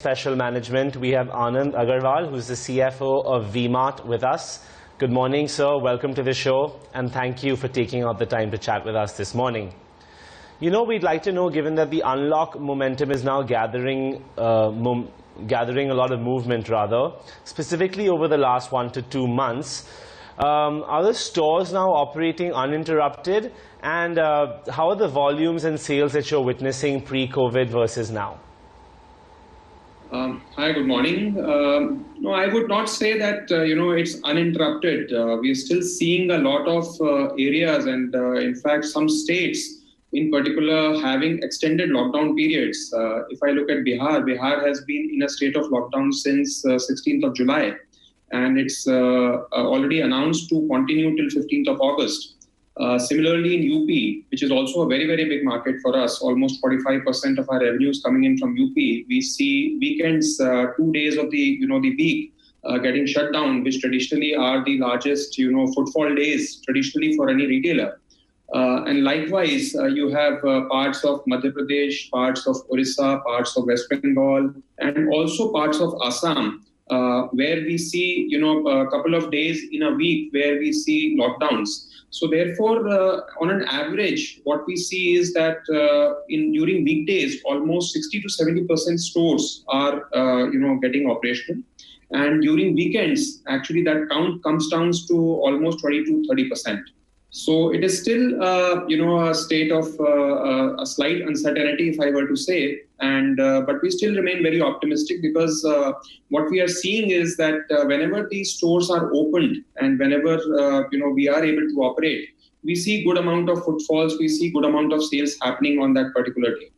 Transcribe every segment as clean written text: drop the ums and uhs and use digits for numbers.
Special Management, we have Anand Agarwal, who's the CFO of V-Mart with us. Good morning, sir. Welcome to the show, and thank you for taking out the time to chat with us this morning. We'd like to know, given that the unlock momentum is now gathering a lot of movement, specifically over the last 1 to 2 months, are the stores now operating uninterrupted? And how are the volumes and sales that you're witnessing pre-COVID versus now? Hi, good morning. No, I would not say that, it's uninterrupted. We are still seeing a lot of areas and, in fact, some states in particular having extended lockdown periods. If I look at Bihar has been in a state of lockdown since 16th of July, and it's already announced to continue till 15th of August. Similarly, in UP, which is also a very, very big market for us, almost 45% of our revenues coming in from UP, we see weekends, 2 days of the week getting shut down, which traditionally are the largest footfall days traditionally for any retailer. And likewise, you have parts of Madhya Pradesh, parts of Orissa, parts of West Bengal, and also parts of Assam, where we see a couple of days in a week where we see lockdowns. So therefore, on an average, what we see is that during weekdays, almost 60 to 70% stores are getting operational, and during weekends, actually that count comes down to almost 20 to 30%. So it is still a state of a slight uncertainty, if I were to say, and but we still remain very optimistic because what we are seeing is that whenever these stores are opened and whenever we are able to operate, we see good amount of footfalls, we see good amount of sales happening on that particular day.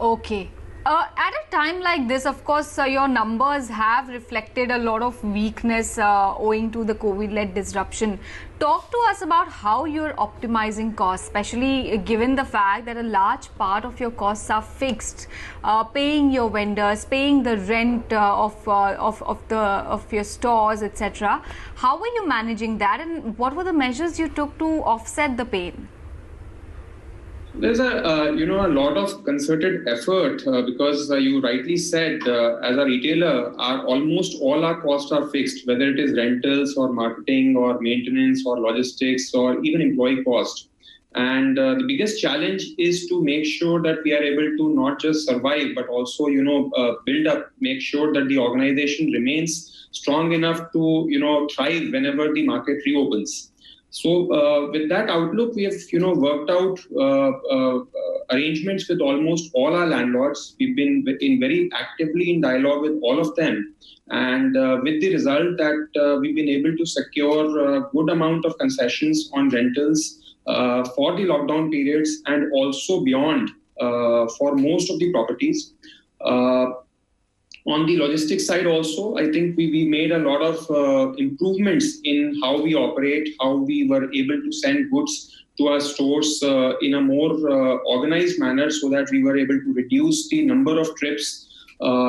Okay. At a time like this, of course, your numbers have reflected a lot of weakness owing to the COVID-led disruption. Talk to us about how you're optimizing costs, especially given the fact that a large part of your costs are fixed, paying your vendors, paying the rent of your stores, etc. How are you managing that, and what were the measures you took to offset the pain? There's a lot of concerted effort because you rightly said as a retailer, almost all our costs are fixed, whether it is rentals or marketing or maintenance or logistics or even employee cost. And the biggest challenge is to make sure that we are able to not just survive, but also build up, make sure that the organization remains strong enough to thrive whenever the market reopens. So with that outlook, we have worked out arrangements with almost all our landlords. We've been very actively in dialogue with all of them, and with the result that we've been able to secure a good amount of concessions on rentals for the lockdown periods and also beyond for most of the properties. On the logistics side also, I think we made a lot of improvements in how we operate, how we were able to send goods to our stores in a more organized manner so that we were able to reduce the number of trips.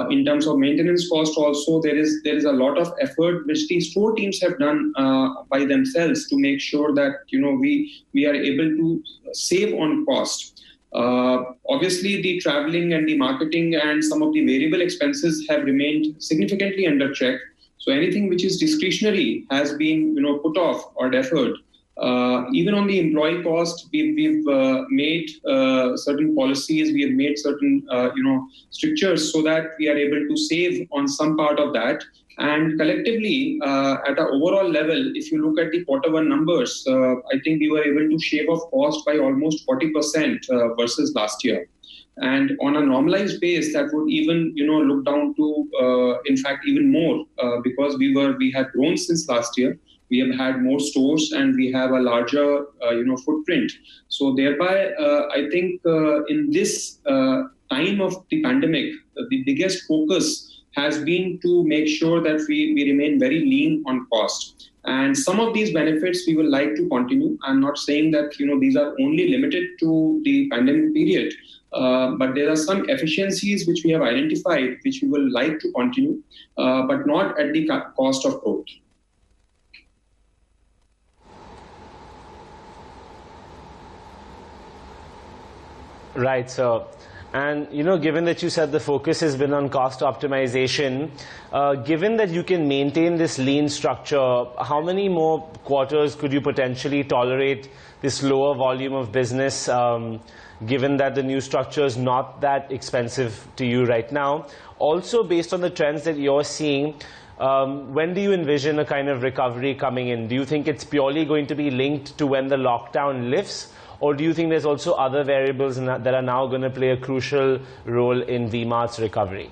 In terms of maintenance cost also, there is a lot of effort which the store teams have done by themselves to make sure that we are able to save on cost. Obviously, the traveling and the marketing and some of the variable expenses have remained significantly under check. So anything which is discretionary has been put off or deferred. Even on the employee cost, we've made certain policies, we have made certain strictures so that we are able to save on some part of that. And collectively, at an overall level, if you look at the Q1 numbers, I think we were able to shave off cost by almost 40% versus last year. And on a normalized base, that would even look down to, in fact, even more because we have grown since last year. We have had more stores and we have a larger footprint. So thereby, I think in this time of the pandemic, the biggest focus has been to make sure that we remain very lean on cost. And some of these benefits we will like to continue. I'm not saying that these are only limited to the pandemic period, but there are some efficiencies which we have identified which we will like to continue, but not at the cost of growth. Right, so, and given that you said the focus has been on cost optimization, given that you can maintain this lean structure, how many more quarters could you potentially tolerate this lower volume of business, given that the new structure is not that expensive to you right now? Also, based on the trends that you're seeing, when do you envision a kind of recovery coming in? Do you think it's purely going to be linked to when the lockdown lifts? Or do you think there's also other variables that are now going to play a crucial role in V-Mart's recovery?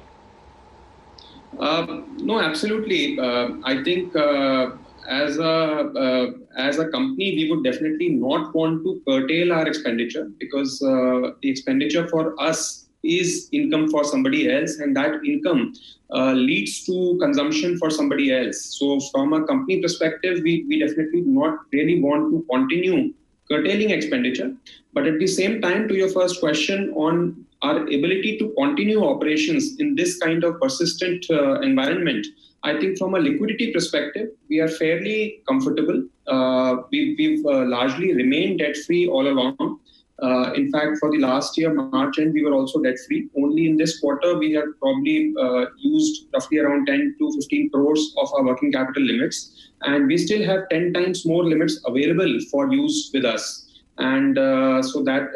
No, absolutely. I think as a company, we would definitely not want to curtail our expenditure, because the expenditure for us is income for somebody else, and that income leads to consumption for somebody else. So from a company perspective, we definitely do not really want to continue curtailing expenditure. But at the same time, to your first question on our ability to continue operations in this kind of persistent environment, I think from a liquidity perspective, we are fairly comfortable. We've largely remained debt-free all along. In fact, for the last year, March end, we were also debt-free. Only in this quarter, we have probably used roughly around 10 to 15 crores of our working capital limits. And we still have 10 times more limits available for use with us. And so that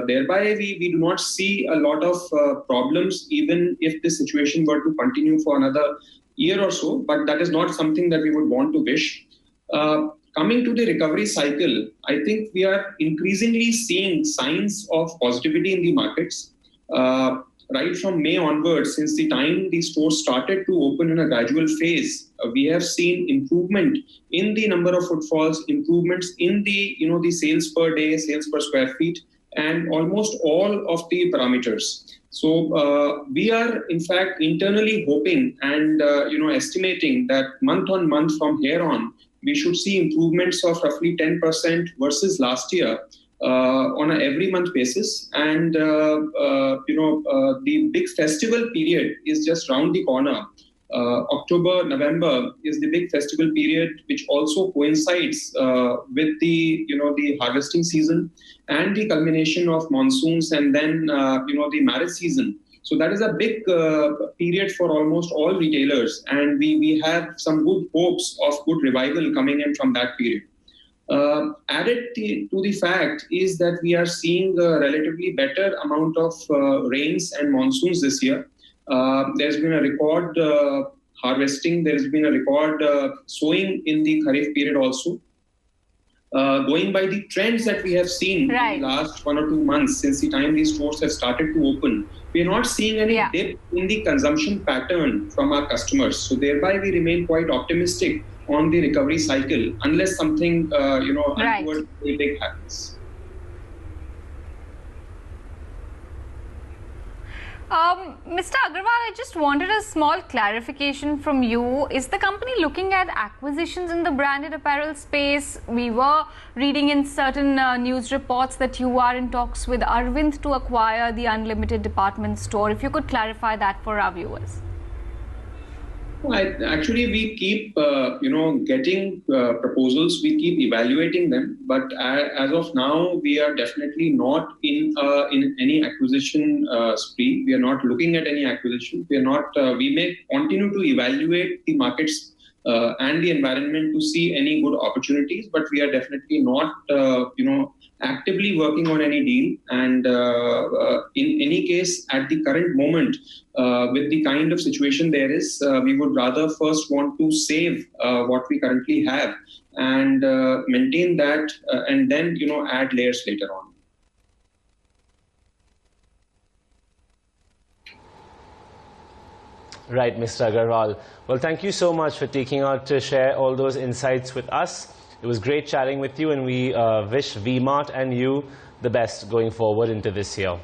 thereby we do not see a lot of problems, even if this situation were to continue for another year or so. But that is not something that we would want to wish. Coming to the recovery cycle, I think we are increasingly seeing signs of positivity in the markets. Right from May onwards, since the time the stores started to open in a gradual phase, we have seen improvement in the number of footfalls, improvements in the the sales per day, sales per square feet, and almost all of the parameters. So we are in fact internally hoping and estimating that month on month from here on, we should see improvements of roughly 10% versus last year. On an every month basis, and the big festival period is just round the corner. October, November is the big festival period, which also coincides with the the harvesting season and the culmination of monsoons, and then the marriage season. So that is a big period for almost all retailers, and we have some good hopes of good revival coming in from that period. Added to the fact is that we are seeing a relatively better amount of rains and monsoons this year. There's been a record harvesting, there's been a record sowing in the Kharif period also. Going by the trends that we have seen in the last 1 or 2 months since the time these stores have started to open, we are not seeing any dip in the consumption pattern from our customers. So thereby we remain quite optimistic on the recovery cycle, unless something untoward very big happens. Mr. Agarwal, I just wanted a small clarification from you. Is the company looking at acquisitions in the branded apparel space? We were reading in certain news reports that you are in talks with Arvind to acquire the Unlimited department store. If you could clarify that for our viewers. Actually, we keep, getting proposals. We keep evaluating them. But as of now, we are definitely not in any acquisition spree. We are not looking at any acquisition. We are not. We may continue to evaluate the markets and the environment to see any good opportunities. But we are definitely not, actively working on any deal. And in any case, at the current moment, with the kind of situation there is, we would rather first want to save what we currently have and maintain that, and then add layers later on. Right, Mr. Agarwal. Well, thank you so much for taking out to share all those insights with us. It was great chatting with you, and we wish V-Mart and you the best going forward into this year.